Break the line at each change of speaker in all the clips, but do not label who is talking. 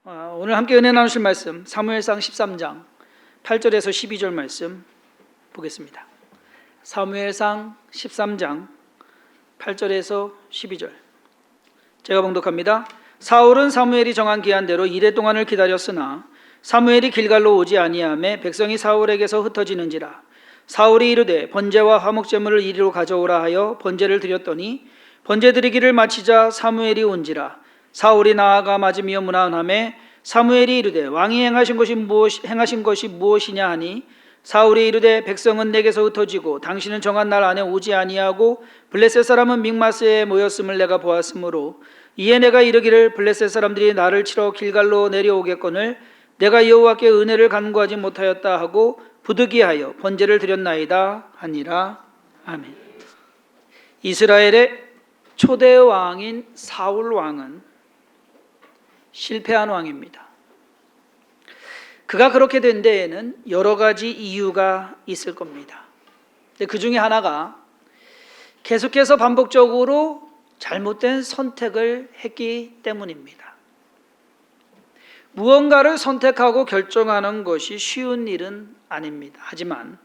오늘 함께 은혜 나누실 말씀 사무엘상 13장 8절에서 12절 말씀 보겠습니다. 사무엘상 13장 8절에서 12절 제가 봉독합니다. 사울은 사무엘이 정한 기한대로 이레 동안을 기다렸으나 사무엘이 길갈로 오지 아니하매 백성이 사울에게서 흩어지는지라. 사울이 이르되 번제와 화목제물을 이리로 가져오라 하여 번제를 드렸더니 번제 드리기를 마치자 사무엘이 온지라. 사울이 나아가 맞으며 문안하매 사무엘이 이르되 왕이 행하신 것이 무엇이냐 하니 사울이 이르되 백성은 내게서 흩어지고 당신은 정한 날 안에 오지 아니하고 블레셋 사람은 믹마스에 모였음을 내가 보았으므로 이에 내가 이르기를 블레셋 사람들이 나를 치러 길갈로 내려오겠거늘 내가 여호와께 은혜를 간구하지 못하였다 하고 부득이하여 번제를 드렸나이다 하니라. 아멘. 이스라엘의 초대 왕인 사울 왕은 실패한 왕입니다. 그가 그렇게 된 데에는 여러 가지 이유가 있을 겁니다. 그 중에 하나가 계속해서 반복적으로 잘못된 선택을 했기 때문입니다. 무언가를 선택하고 결정하는 것이 쉬운 일은 아닙니다. 하지만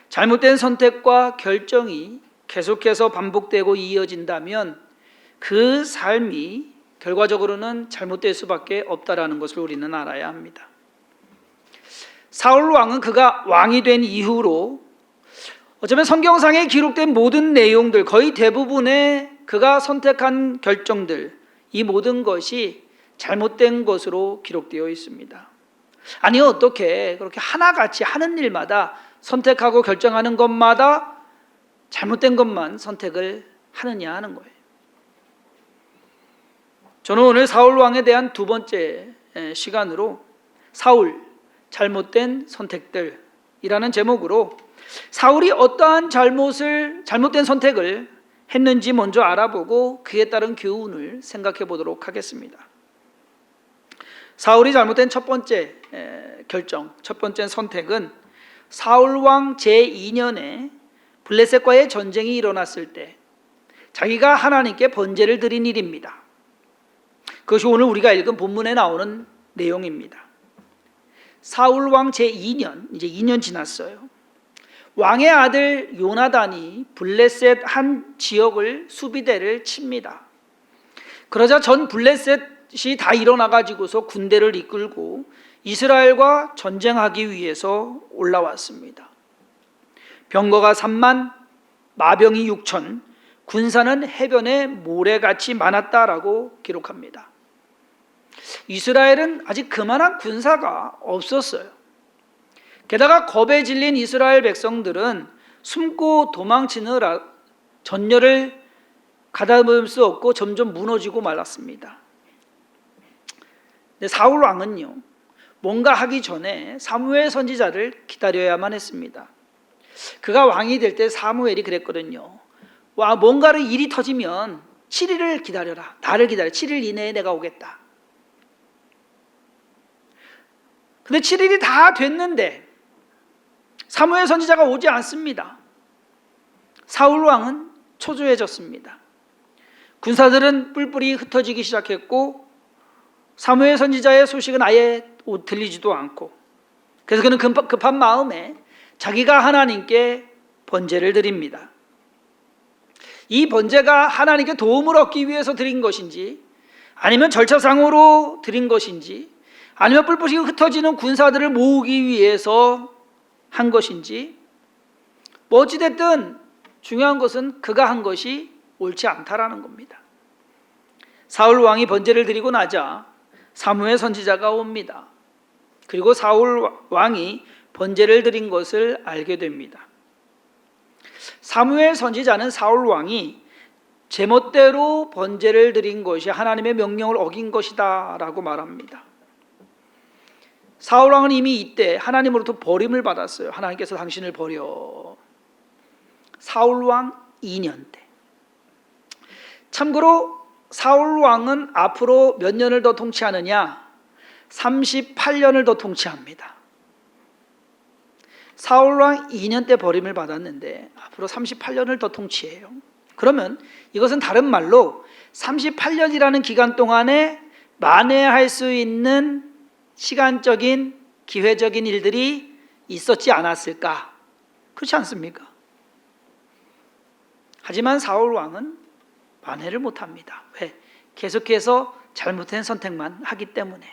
잘못된 선택과 결정이 계속해서 반복되고 이어진다면 그 삶이 결과적으로는 잘못될 수밖에 없다라는 것을 우리는 알아야 합니다. 사울 왕은 그가 왕이 된 이후로 어쩌면 성경상에 기록된 모든 내용들, 거의 대부분의 그가 선택한 결정들, 이 모든 것이 잘못된 것으로 기록되어 있습니다. 아니 어떻게 그렇게 하나같이 하는 일마다 선택하고 결정하는 것마다 잘못된 것만 선택을 하느냐 하는 거예요. 저는 오늘 사울 왕에 대한 두 번째 시간으로 사울 잘못된 선택들이라는 제목으로 사울이 어떠한 잘못된 선택을 했는지 먼저 알아보고 그에 따른 교훈을 생각해 보도록 하겠습니다. 사울이 잘못된 첫 번째 결정, 첫 번째 선택은 사울 왕 제2년에 블레셋과의 전쟁이 일어났을 때 자기가 하나님께 번제를 드린 일입니다. 그것이 오늘 우리가 읽은 본문에 나오는 내용입니다. 사울 왕 제2년, 이제 2년 지났어요. 왕의 아들 요나단이 블레셋 한 지역을 수비대를 칩니다. 그러자 전 블레셋이 다 일어나가지고서 군대를 이끌고 이스라엘과 전쟁하기 위해서 올라왔습니다. 병거가 3만, 마병이 6천, 군사는 해변에 모래같이 많았다라고 기록합니다. 이스라엘은 아직 그만한 군사가 없었어요. 게다가 겁에 질린 이스라엘 백성들은 숨고 도망치느라 전열을 가다듬을 수 없고 점점 무너지고 말았습니다. 근데 사울 왕은요, 뭔가 하기 전에 사무엘 선지자를 기다려야만 했습니다. 그가 왕이 될 때 사무엘이 그랬거든요. 와, 뭔가를 일이 터지면 7일을 기다려라. 나를 기다려. 7일 이내에 내가 오겠다. 근데 7일이 다 됐는데 사무엘 선지자가 오지 않습니다. 사울 왕은 초조해졌습니다. 군사들은 뿔뿔이 흩어지기 시작했고 사무엘 선지자의 소식은 아예 들리지도 않고, 그래서 그는 급한 마음에 자기가 하나님께 번제를 드립니다. 이 번제가 하나님께 도움을 얻기 위해서 드린 것인지, 아니면 절차상으로 드린 것인지, 아니면 뿔뿔이 흩어지는 군사들을 모으기 위해서 한 것인지, 뭐 어찌됐든 중요한 것은 그가 한 것이 옳지 않다라는 겁니다. 사울 왕이 번제를 드리고 나자 사무엘 선지자가 옵니다. 그리고 사울 왕이 번제를 드린 것을 알게 됩니다. 사무엘 선지자는 사울 왕이 제멋대로 번제를 드린 것이 하나님의 명령을 어긴 것이다 라고 말합니다. 사울 왕은 이미 이때 하나님으로부터 버림을 받았어요. 하나님께서 당신을 버려. 사울 왕 2년 때. 참고로 사울 왕은 앞으로 몇 년을 더 통치하느냐? 38년을 더 통치합니다. 사울 왕 2년 때 버림을 받았는데 앞으로 38년을 더 통치해요. 그러면 이것은 다른 말로 38년이라는 기간 동안에 만회할 수 있는 시간적인 기회적인 일들이 있었지 않았을까? 그렇지 않습니까? 하지만 사울 왕은 만회를 못합니다. 왜? 계속해서 잘못된 선택만 하기 때문에.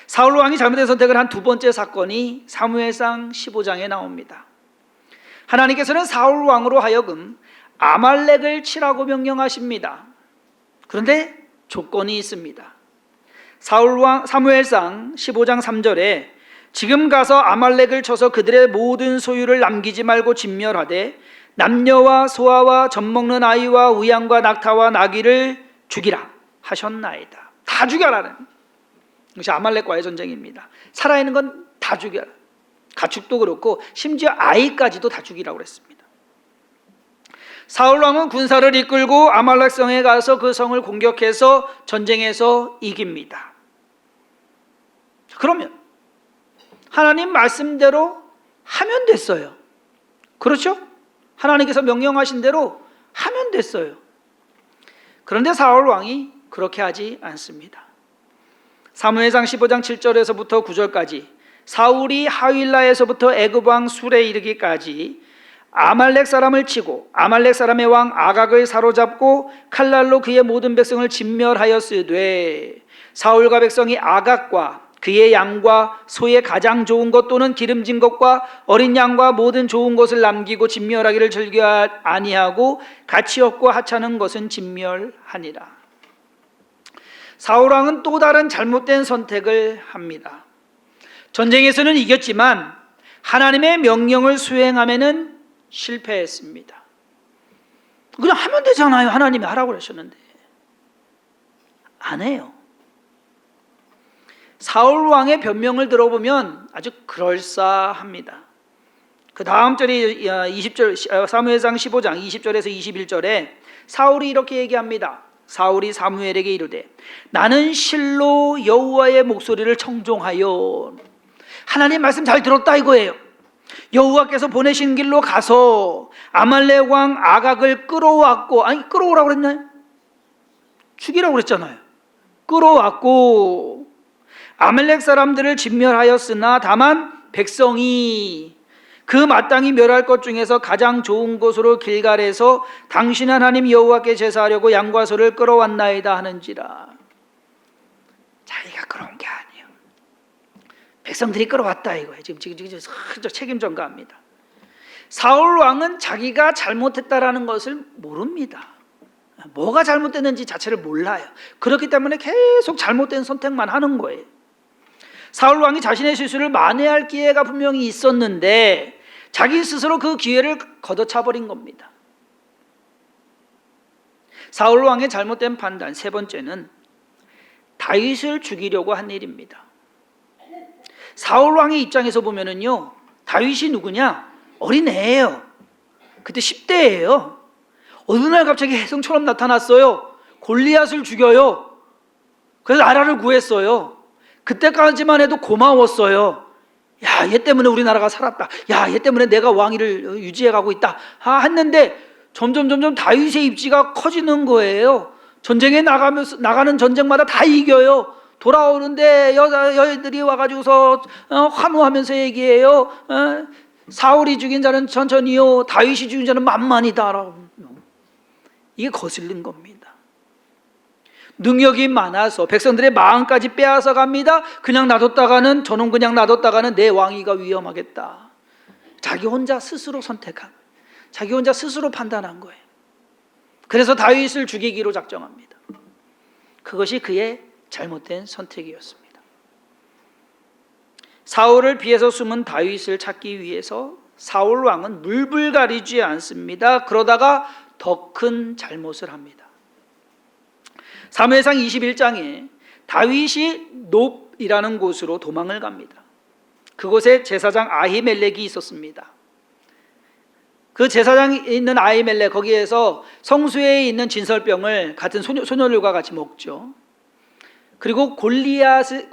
사울 왕이 잘못된 선택을 한 두 번째 사건이 사무엘상 15장에 나옵니다. 하나님께서는 사울 왕으로 하여금 아말렉을 치라고 명령하십니다. 그런데 조건이 있습니다. 사무엘상 15장 3절에 지금 가서 아말렉을 쳐서 그들의 모든 소유를 남기지 말고 진멸하되 남녀와 소아와 젖먹는 아이와 우양과 낙타와 나귀를 죽이라 하셨나이다. 다 죽여라는 것이 아말렉과의 전쟁입니다. 살아있는 건 다 죽여라. 가축도 그렇고 심지어 아이까지도 다 죽이라고 그랬습니다. 사울 왕은 군사를 이끌고 아말렉 성에 가서 그 성을 공격해서 전쟁에서 이깁니다. 그러면 하나님 말씀대로 하면 됐어요. 그렇죠? 하나님께서 명령하신 대로 하면 됐어요. 그런데 사울 왕이 그렇게 하지 않습니다. 사무엘상 15장 7절에서부터 9절까지 사울이 하윌라에서부터 애굽 왕 술에 이르기까지 아말렉 사람을 치고 아말렉 사람의 왕 아각을 사로잡고 칼날로 그의 모든 백성을 진멸하였으되 사울과 백성이 아각과 그의 양과 소의 가장 좋은 것 또는 기름진 것과 어린 양과 모든 좋은 것을 남기고 진멸하기를 즐겨 아니하고 가치 없고 하찮은 것은 진멸하니라. 사울 왕은 또 다른 잘못된 선택을 합니다. 전쟁에서는 이겼지만 하나님의 명령을 수행하면은 실패했습니다. 그냥 하면 되잖아요. 하나님이 하라고 그러셨는데 안 해요. 사울 왕의 변명을 들어보면 아주 그럴싸합니다. 그 다음 절이 20절 사무엘상 15장 20절에서 21절에 사울이 이렇게 얘기합니다. 사울이 사무엘에게 이르되 나는 실로 여호와의 목소리를 청종하여 하나님 말씀 잘 들었다 이거예요. 여호와께서 보내신 길로 가서 아말렉 왕 아각을 끌어왔고, 아니 끌어오라고 그랬나요? 죽이라고 그랬잖아요. 끌어왔고 아말렉 사람들을 진멸하였으나 다만 백성이 그 마땅히 멸할 것 중에서 가장 좋은 곳으로 길갈에서 당신 하나님 여호와께 제사하려고 양과 소를 끌어왔나이다 하는지라. 자기가 끌어온 게 아니에요. 백성들이 끌어왔다 이거예요. 지금 책임 전가합니다. 사울 왕은 자기가 잘못했다라는 것을 모릅니다. 뭐가 잘못됐는지 자체를 몰라요. 그렇기 때문에 계속 잘못된 선택만 하는 거예요. 사울 왕이 자신의 실수를 만회할 기회가 분명히 있었는데 자기 스스로 그 기회를 걷어차버린 겁니다. 사울 왕의 잘못된 판단 세 번째는 다윗을 죽이려고 한 일입니다. 사울 왕의 입장에서 보면은요, 다윗이 누구냐? 어린애예요. 그때 10대예요. 어느 날 갑자기 혜성처럼 나타났어요. 골리앗을 죽여요. 그래서 나라를 구했어요. 그때까지만 해도 고마웠어요. 야, 얘 때문에 우리나라가 살았다. 야, 얘 때문에 내가 왕위를 유지해가고 있다. 했는데 점점 다윗의 입지가 커지는 거예요. 전쟁에 나가는 전쟁마다 다 이겨요. 돌아오는데 여인들이 와가지고서 환호하면서 얘기해요. 사울이 죽인 자는 천천히요, 다윗이 죽인 자는 만만이다라고. 이게 거슬린 겁니다. 능력이 많아서 백성들의 마음까지 빼앗아 갑니다. 저는 그냥 놔뒀다가는 내 왕위가 위험하겠다. 자기 혼자 스스로 선택한, 자기 혼자 스스로 판단한 거예요. 그래서 다윗을 죽이기로 작정합니다. 그것이 그의 잘못된 선택이었습니다. 사울을 피해서 숨은 다윗을 찾기 위해서 사울 왕은 물불 가리지 않습니다. 그러다가 더 큰 잘못을 합니다. 사무엘상 21장에 다윗이 놉이라는 곳으로 도망을 갑니다. 그곳에 제사장 아히멜렉이 있었습니다. 그 제사장이 있는 아히멜렉, 거기에서 성수에 있는 진설병을 같은 소녀들과 같이 먹죠. 그리고 골리앗의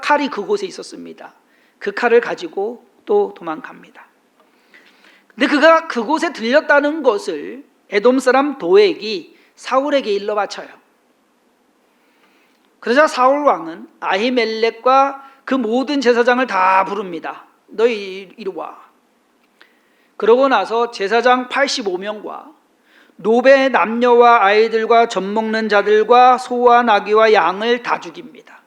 칼이 그곳에 있었습니다. 그 칼을 가지고 또 도망갑니다. 근데 그가 그곳에 들렸다는 것을 에돔 사람 도액이 사울에게 일러 바쳐요. 그러자 사울 왕은 아히멜렉과 그 모든 제사장을 다 부릅니다. 너희 이리 와. 그러고 나서 제사장 85명과 노베 남녀와 아이들과 젖먹는 자들과 소와 나귀와 양을 다 죽입니다.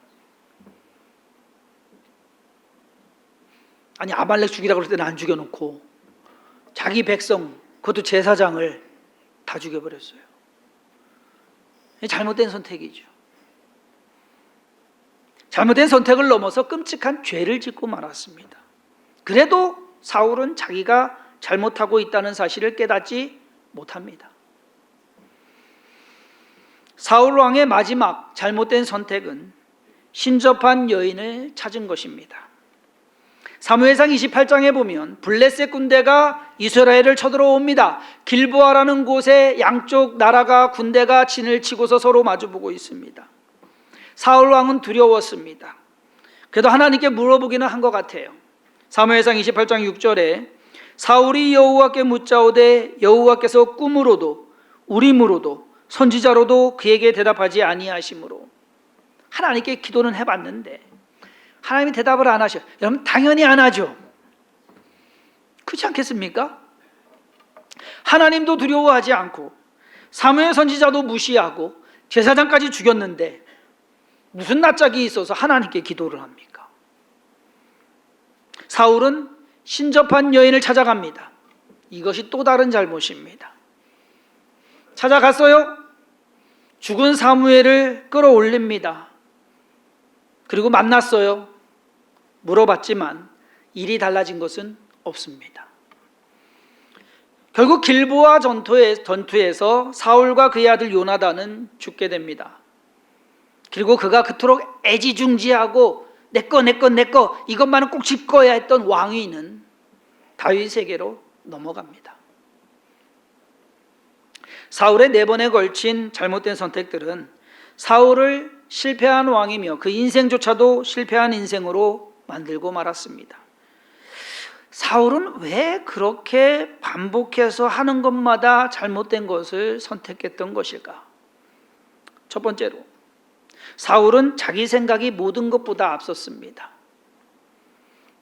아니 아말렉 죽이라고 그럴 때는 안 죽여놓고 자기 백성, 그것도 제사장을 다 죽여버렸어요. 잘못된 선택이죠. 잘못된 선택을 넘어서 끔찍한 죄를 짓고 말았습니다. 그래도 사울은 자기가 잘못하고 있다는 사실을 깨닫지 못합니다. 사울 왕의 마지막 잘못된 선택은 신접한 여인을 찾은 것입니다. 사무엘상 28장에 보면 블레셋 군대가 이스라엘을 쳐들어옵니다. 길보아라는 곳에 양쪽 나라가 군대가 진을 치고서 서로 마주보고 있습니다. 사울 왕은 두려웠습니다. 그래도 하나님께 물어보기는 한 것 같아요. 사무엘상 28장 6절에 사울이 여호와께 묻자오되 여호와께서 꿈으로도 우림으로도 선지자로도 그에게 대답하지 아니하시므로, 하나님께 기도는 해봤는데 하나님이 대답을 안 하셔요. 여러분 당연히 안 하죠. 그렇지 않겠습니까? 하나님도 두려워하지 않고 사무엘 선지자도 무시하고 제사장까지 죽였는데 무슨 낯짝이 있어서 하나님께 기도를 합니까? 사울은 신접한 여인을 찾아갑니다. 이것이 또 다른 잘못입니다. 찾아갔어요. 죽은 사무엘을 끌어올립니다. 그리고 만났어요. 물어봤지만 일이 달라진 것은 없습니다. 결국 길보아 전투에서 사울과 그의 아들 요나단은 죽게 됩니다. 그리고 그가 그토록 애지중지하고 내꺼 이것만은 꼭 짚어야 했던 왕위는 다윗에게로 넘어갑니다. 사울의 4번에 걸친 잘못된 선택들은 사울을 실패한 왕이며 그 인생조차도 실패한 인생으로 만들고 말았습니다. 사울은 왜 그렇게 반복해서 하는 것마다 잘못된 것을 선택했던 것일까? 첫 번째로, 사울은 자기 생각이 모든 것보다 앞섰습니다.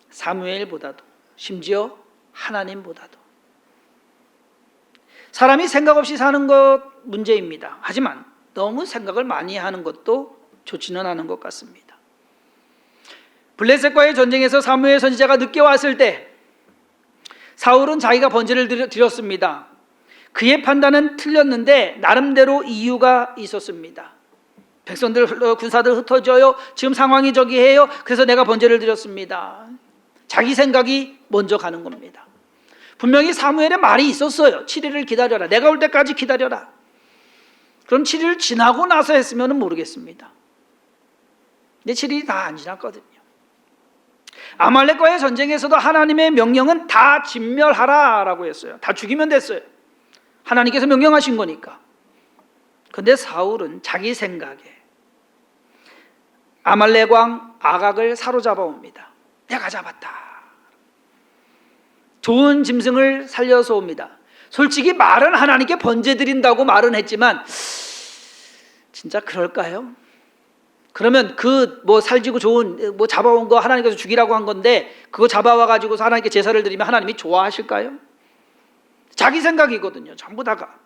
사무엘보다도, 심지어 하나님보다도. 사람이 생각 없이 사는 것 문제입니다. 하지만 너무 생각을 많이 하는 것도 좋지는 않은 것 같습니다. 블레셋과의 전쟁에서 사무엘 선지자가 늦게 왔을 때 사울은 자기가 번제를 드렸습니다. 그의 판단은 틀렸는데 나름대로 이유가 있었습니다. 백성들, 군사들 흩어져요. 지금 상황이 저기해요. 그래서 내가 번제를 드렸습니다. 자기 생각이 먼저 가는 겁니다. 분명히 사무엘의 말이 있었어요. 7일을 기다려라. 내가 올 때까지 기다려라. 그럼 7일 지나고 나서 했으면 모르겠습니다. 근데 7일이 다 안 지났거든요. 아말렉과의 전쟁에서도 하나님의 명령은 다 진멸하라라고 했어요. 다 죽이면 됐어요. 하나님께서 명령하신 거니까. 근데 사울은 자기 생각에 아말렉 왕 아각을 사로잡아 옵니다. 내가 잡았다. 좋은 짐승을 살려서 옵니다. 솔직히 말은 하나님께 번제 드린다고 말은 했지만 진짜 그럴까요? 그러면 그 살지고 좋은 잡아온 거 하나님께서 죽이라고 한 건데 그거 잡아와 가지고 하나님께 제사를 드리면 하나님이 좋아하실까요? 자기 생각이거든요. 전부 다가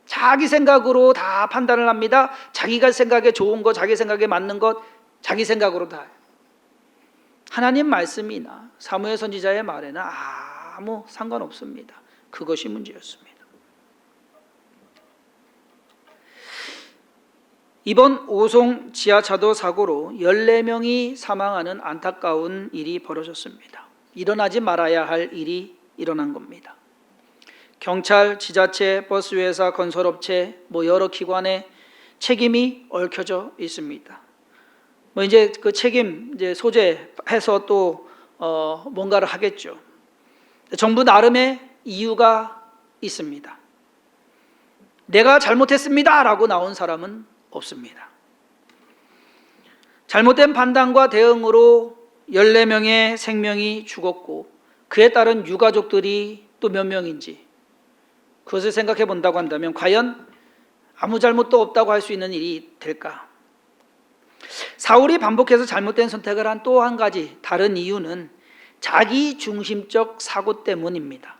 자기 생각으로 다 판단을 합니다. 자기가 생각에 좋은 거, 자기 생각에 맞는 것, 자기 생각으로 다 해요. 하나님 말씀이나 사무엘 선지자의 말에는 아무 상관없습니다. 그것이 문제였습니다. 이번 오송 지하차도 사고로 14명이 사망하는 안타까운 일이 벌어졌습니다. 일어나지 말아야 할 일이 일어난 겁니다. 경찰, 지자체, 버스회사, 건설업체, 여러 기관의 책임이 얽혀져 있습니다. 이제 그 책임 소재해서 또 뭔가를 하겠죠. 정부 나름의 이유가 있습니다. 내가 잘못했습니다라고 나온 사람은 없습니다. 잘못된 판단과 대응으로 14명의 생명이 죽었고 그에 따른 유가족들이 또 몇 명인지 그것을 생각해 본다고 한다면 과연 아무 잘못도 없다고 할 수 있는 일이 될까? 사울이 반복해서 잘못된 선택을 한 또 한 가지 다른 이유는 자기 중심적 사고 때문입니다.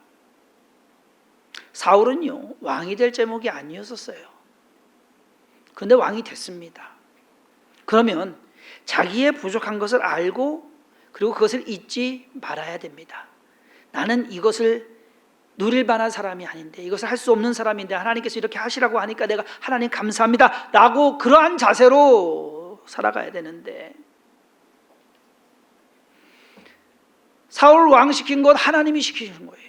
사울은요, 왕이 될 제목이 아니었었어요. 그런데 왕이 됐습니다. 그러면 자기의 부족한 것을 알고 그리고 그것을 잊지 말아야 됩니다. 나는 이것을 누릴 만한 사람이 아닌데, 이것을 할 수 없는 사람인데 하나님께서 이렇게 하시라고 하니까 내가 하나님 감사합니다 라고 그러한 자세로 살아가야 되는데, 사울 왕 시킨 것 하나님이 시키는 거예요.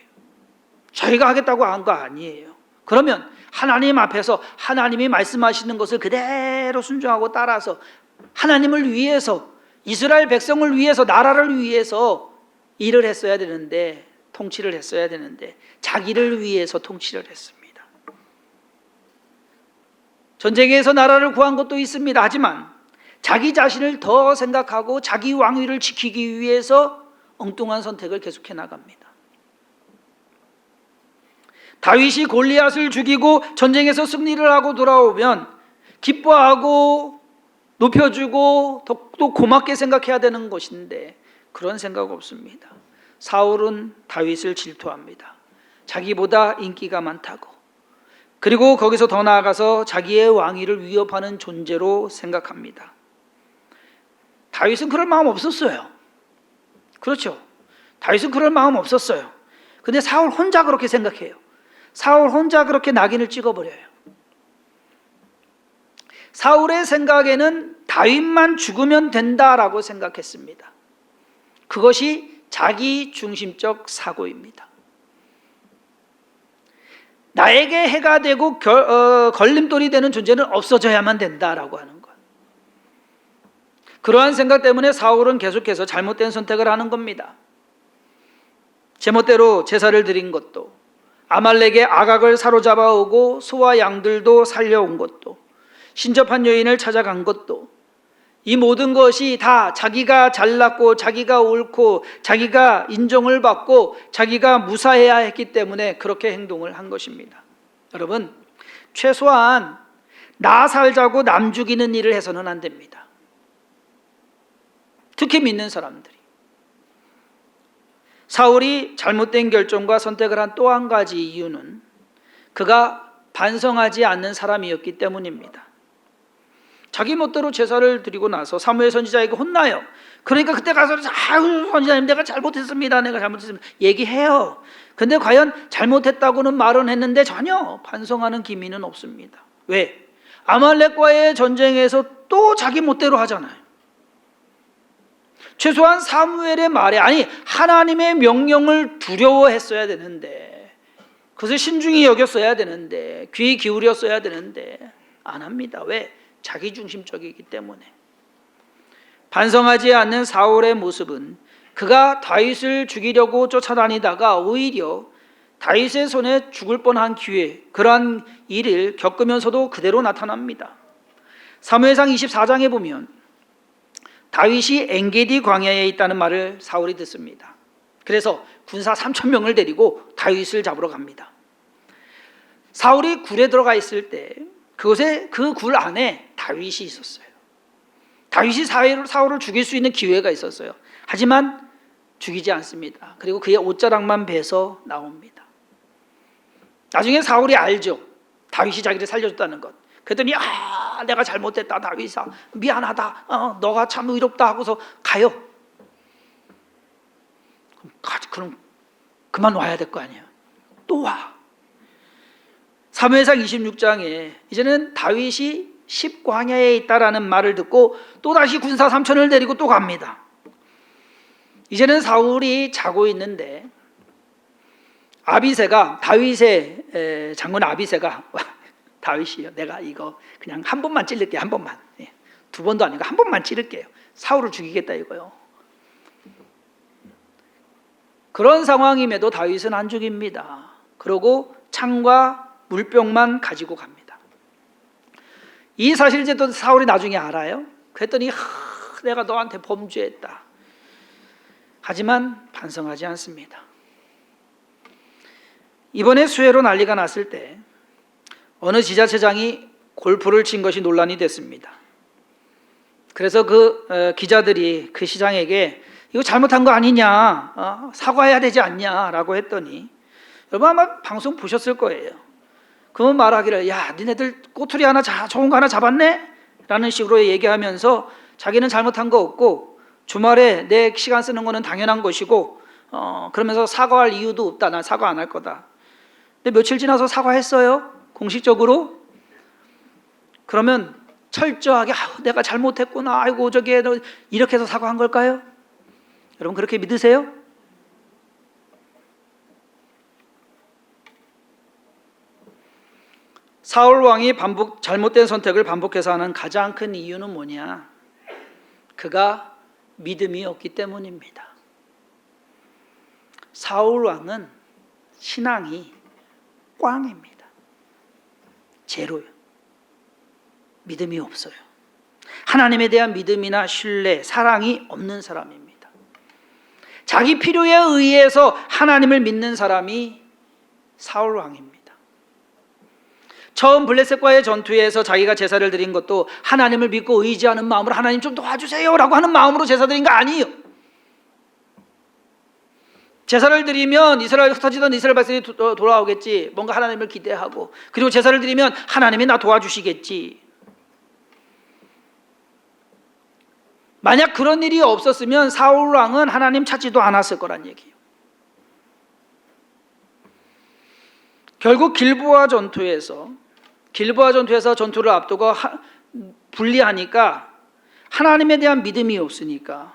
저희가 하겠다고 한 거 아니에요. 그러면 하나님 앞에서 하나님이 말씀하시는 것을 그대로 순종하고 따라서 하나님을 위해서, 이스라엘 백성을 위해서, 나라를 위해서 일을 했어야 되는데, 통치를 했어야 되는데 자기를 위해서 통치를 했습니다. 전쟁에서 나라를 구한 것도 있습니다. 하지만 자기 자신을 더 생각하고 자기 왕위를 지키기 위해서 엉뚱한 선택을 계속해 나갑니다. 다윗이 골리앗을 죽이고 전쟁에서 승리를 하고 돌아오면 기뻐하고 높여주고 또 고맙게 생각해야 되는 것인데 그런 생각 없습니다. 사울은 다윗을 질투합니다. 자기보다 인기가 많다고. 그리고 거기서 더 나아가서 자기의 왕위를 위협하는 존재로 생각합니다. 다윗은 그럴 마음 없었어요. 그렇죠? 다윗은 그럴 마음 없었어요. 근데 사울 혼자 그렇게 생각해요. 사울 혼자 그렇게 낙인을 찍어버려요. 사울의 생각에는 다윗만 죽으면 된다라고 생각했습니다. 그것이 자기 중심적 사고입니다. 나에게 해가 되고 걸림돌이 되는 존재는 없어져야만 된다라고 하는 것. 그러한 생각 때문에 사울은 계속해서 잘못된 선택을 하는 겁니다. 제멋대로 제사를 드린 것도, 아말렉의 아각을 사로잡아 오고 소와 양들도 살려온 것도, 신접한 여인을 찾아간 것도, 이 모든 것이 다 자기가 잘났고 자기가 옳고 자기가 인정을 받고 자기가 무사해야 했기 때문에 그렇게 행동을 한 것입니다. 여러분, 최소한 나 살자고 남 죽이는 일을 해서는 안 됩니다. 특히 믿는 사람들이. 사울이 잘못된 결정과 선택을 한 또 한 가지 이유는 그가 반성하지 않는 사람이었기 때문입니다. 자기 멋대로 제사를 드리고 나서 사무엘 선지자에게 혼나요. 그러니까 그때 가서 아유 선지자님 내가 잘못했습니다. 내가 잘못했습니다. 얘기해요. 근데 과연 잘못했다고는 말은 했는데 전혀 반성하는 기미는 없습니다. 왜? 아말렉과의 전쟁에서 또 자기 멋대로 하잖아요. 최소한 사무엘의 말에, 아니 하나님의 명령을 두려워했어야 되는데, 그것을 신중히 여겼어야 되는데, 귀 기울였어야 되는데 안 합니다. 왜? 자기중심적이기 때문에. 반성하지 않는 사울의 모습은 그가 다윗을 죽이려고 쫓아다니다가 오히려 다윗의 손에 죽을 뻔한 기회, 그러한 일을 겪으면서도 그대로 나타납니다. 사무엘상 24장에 보면 다윗이 엔게디 광야에 있다는 말을 사울이 듣습니다. 그래서 군사 3,000명을 데리고 다윗을 잡으러 갑니다. 사울이 굴에 들어가 있을 때 그곳에, 그 굴 안에 다윗이 있었어요. 다윗이 사울을 죽일 수 있는 기회가 있었어요. 하지만 죽이지 않습니다. 그리고 그의 옷자락만 베서 나옵니다. 나중에 사울이 알죠. 다윗이 자기를 살려줬다는 것. 그랬더니 내가 잘못했다 다윗아, 미안하다, 너가 참 의롭다 하고서 가요. 그럼 그만 와야 될 거 아니에요. 또 와. 사무엘상 26장에 이제는 다윗이 십광야에 있다라는 말을 듣고 또다시 군사 3,000을 데리고 또 갑니다. 이제는 사울이 자고 있는데 아비새가, 다윗의 장군 아비새가 다윗이요, 내가 이거 그냥 한 번만 찌를게요. 한 번만. 두 번도 아니고 한 번만 찌를게요. 사울을 죽이겠다 이거요. 그런 상황임에도 다윗은 안 죽입니다. 그러고 창과 물병만 가지고 갑니다. 이 사실제도 사울이 나중에 알아요. 그랬더니 내가 너한테 범죄했다. 하지만 반성하지 않습니다. 이번에 수해로 난리가 났을 때 어느 지자체장이 골프를 친 것이 논란이 됐습니다. 그래서 기자들이 그 시장에게 이거 잘못한 거 아니냐, 사과해야 되지 않냐라고 했더니, 여러분 아마 방송 보셨을 거예요. 그분 말하기를, 야, 니네들 꼬투리 하나 좋은 거 하나 잡았네? 라는 식으로 얘기하면서 자기는 잘못한 거 없고 주말에 내 시간 쓰는 거는 당연한 것이고 그러면서 사과할 이유도 없다. 난 사과 안 할 거다. 근데 며칠 지나서 사과했어요? 공식적으로? 그러면 철저하게 내가 잘못했구나. 아이고 저게 이렇게 해서 사과한 걸까요? 여러분 그렇게 믿으세요? 사울 왕이 잘못된 선택을 반복해서 하는 가장 큰 이유는 뭐냐? 그가 믿음이 없기 때문입니다. 사울 왕은 신앙이 꽝입니다. 제로요. 믿음이 없어요. 하나님에 대한 믿음이나 신뢰, 사랑이 없는 사람입니다. 자기 필요에 의해서 하나님을 믿는 사람이 사울 왕입니다. 처음 블레셋과의 전투에서 자기가 제사를 드린 것도 하나님을 믿고 의지하는 마음으로 하나님 좀 도와주세요 라고 하는 마음으로 제사 드린 거 아니에요. 제사를 드리면 흩어지던 이스라엘 백성이 돌아오겠지, 뭔가 하나님을 기대하고, 그리고 제사를 드리면 하나님이 나 도와주시겠지. 만약 그런 일이 없었으면 사울 왕은 하나님 찾지도 않았을 거란 얘기예요. 결국 길보아 전투에서 전투를 앞두고 분리하니까 하나님에 대한 믿음이 없으니까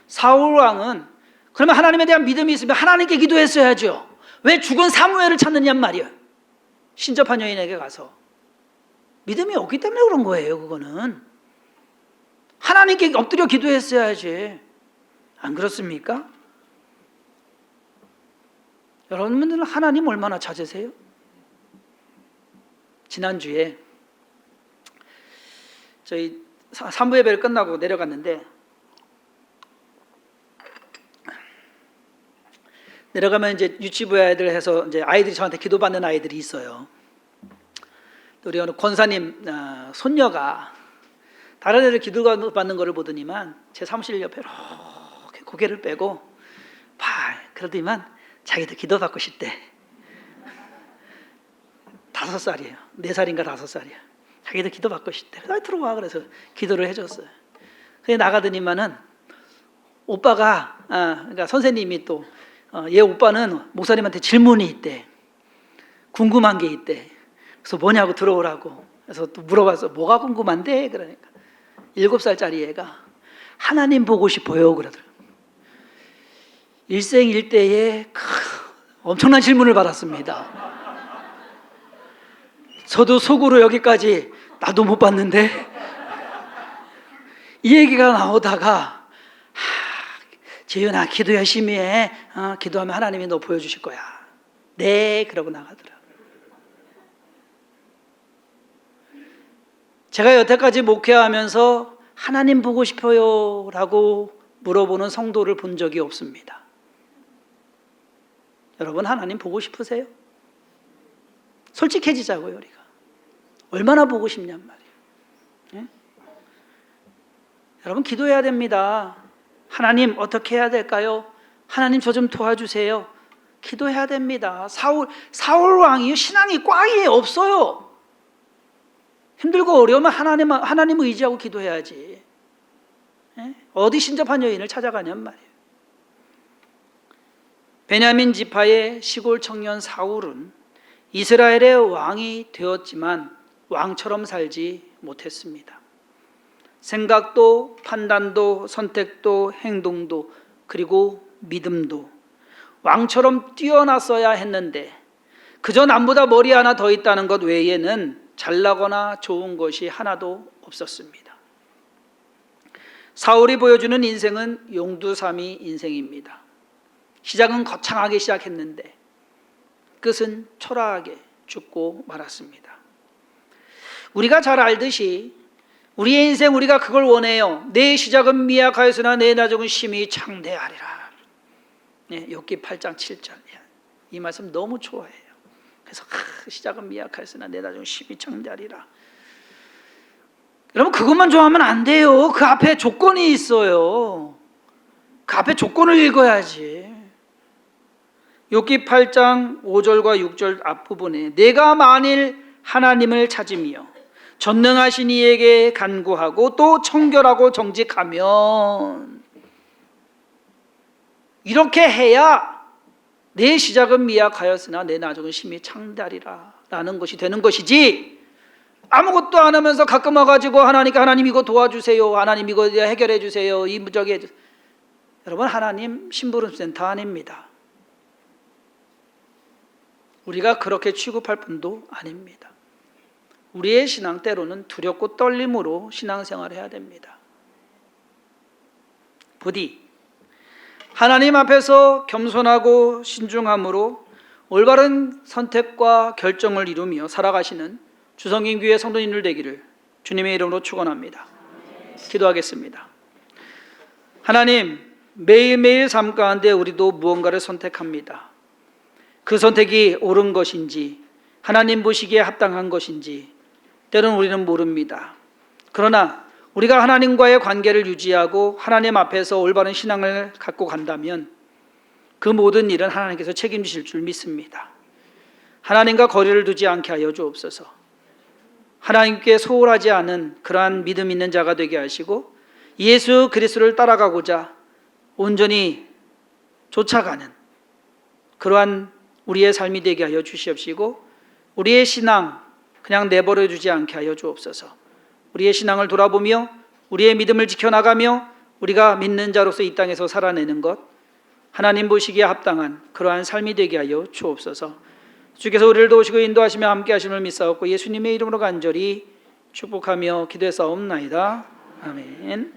사울 왕은, 그러면 하나님에 대한 믿음이 있으면 하나님께 기도했어야죠. 왜 죽은 사무엘을 찾느냔 말이에요. 신접한 여인에게 가서. 믿음이 없기 때문에 그런 거예요. 그거는 하나님께 엎드려 기도했어야지. 안 그렇습니까? 여러분들은 하나님 얼마나 찾으세요? 지난주에 저희 3부 예배를 끝나고 내려갔는데, 내려가면 이제 유치부 애들 해서 이제 아이들이 저한테 기도받는 아이들이 있어요. 우리 어느 권사님 손녀가 다른 애들 기도받는 거를 보더니만 제 사무실 옆에 이렇게 고개를 빼고 그러더니만 자기도 기도받고 싶대. 5살이에요. 4살인가 5살이야. 자기도 기도받고 싶대. 들어와. 그래서 기도를 해줬어요. 그래 나가더니만은 오빠가 그러니까 선생님이 또 얘 오빠는 목사님한테 질문이 있대. 궁금한 게 있대. 그래서 뭐냐고 들어오라고. 그래서 또 물어봤어. 뭐가 궁금한데? 그러니까 7살짜리 애가 하나님 보고 싶어요 그러더라고요. 일생일대에 엄청난 질문을 받았습니다. 저도 속으로 여기까지 나도 못 봤는데 이 얘기가 나오다가 재윤아 기도 열심히 해. 기도하면 하나님이 너 보여주실 거야. 네 그러고 나가더라고요. 제가 여태까지 목회하면서 하나님 보고 싶어요 라고 물어보는 성도를 본 적이 없습니다. 여러분 하나님 보고 싶으세요? 솔직해지자고요. 우리가 얼마나 보고 싶냔 말이에요. 예? 여러분 기도해야 됩니다. 하나님 어떻게 해야 될까요? 하나님 저 좀 도와주세요. 기도해야 됩니다. 사울 왕이 신앙이 꽝이 없어요. 힘들고 어려우면 하나님 의지하고 기도해야지. 예? 어디 신접한 여인을 찾아가냔 말이에요. 베냐민 지파의 시골 청년 사울은 이스라엘의 왕이 되었지만 왕처럼 살지 못했습니다. 생각도 판단도 선택도 행동도 그리고 믿음도 왕처럼 뛰어났어야 했는데 그저 남보다 머리 하나 더 있다는 것 외에는 잘나거나 좋은 것이 하나도 없었습니다. 사울이 보여주는 인생은 용두사미 인생입니다. 시작은 거창하게 시작했는데 끝은 초라하게 죽고 말았습니다. 우리가 잘 알듯이 우리의 인생 우리가 그걸 원해요. 내 시작은 미약하였으나 내 나중은 심히 창대하리라. 네, 욥기 8장 7절. 이 말씀 너무 좋아해요. 그래서 시작은 미약하였으나 내 나중은 심히 창대하리라. 여러분 그것만 좋아하면 안 돼요. 그 앞에 조건이 있어요. 그 앞에 조건을 읽어야지. 욥기 8장 5절과 6절 앞부분에 내가 만일 하나님을 찾으며 전능하신 이에게 간구하고 또 청결하고 정직하면, 이렇게 해야 내 시작은 미약하였으나 내 나중은 심히 창대하리라 라는 것이 되는 것이지, 아무것도 안 하면서 가끔 와가지고 하나님께 하나님 이거 도와주세요, 하나님 이거 해결해 주세요, 이 저기 해주세요. 여러분 하나님 심부름센터 아닙니다. 우리가 그렇게 취급할 분도 아닙니다. 우리의 신앙 때로는 두렵고 떨림으로 신앙생활을 해야 됩니다. 부디 하나님 앞에서 겸손하고 신중함으로 올바른 선택과 결정을 이루며 살아가시는 주성인 교회 성도님들 되기를 주님의 이름으로 축원합니다. 기도하겠습니다. 하나님, 매일매일 삶 가운데 우리도 무언가를 선택합니다. 그 선택이 옳은 것인지 하나님 보시기에 합당한 것인지 때로는 우리는 모릅니다. 그러나 우리가 하나님과의 관계를 유지하고 하나님 앞에서 올바른 신앙을 갖고 간다면 그 모든 일은 하나님께서 책임지실 줄 믿습니다. 하나님과 거리를 두지 않게 하여 주옵소서. 하나님께 소홀하지 않은 그러한 믿음 있는 자가 되게 하시고 예수 그리스도를 따라가고자 온전히 쫓아가는 그러한 우리의 삶이 되게 하여 주시옵시고, 우리의 신앙 그냥 내버려 두지 않게 하여 주옵소서. 우리의 신앙을 돌아보며 우리의 믿음을 지켜나가며 우리가 믿는 자로서 이 땅에서 살아내는 것, 하나님 보시기에 합당한 그러한 삶이 되게 하여 주옵소서. 주께서 우리를 도우시고 인도하시며 함께 하심을 믿사옵고 예수님의 이름으로 간절히 축복하며 기도했사옵나이다. 아멘.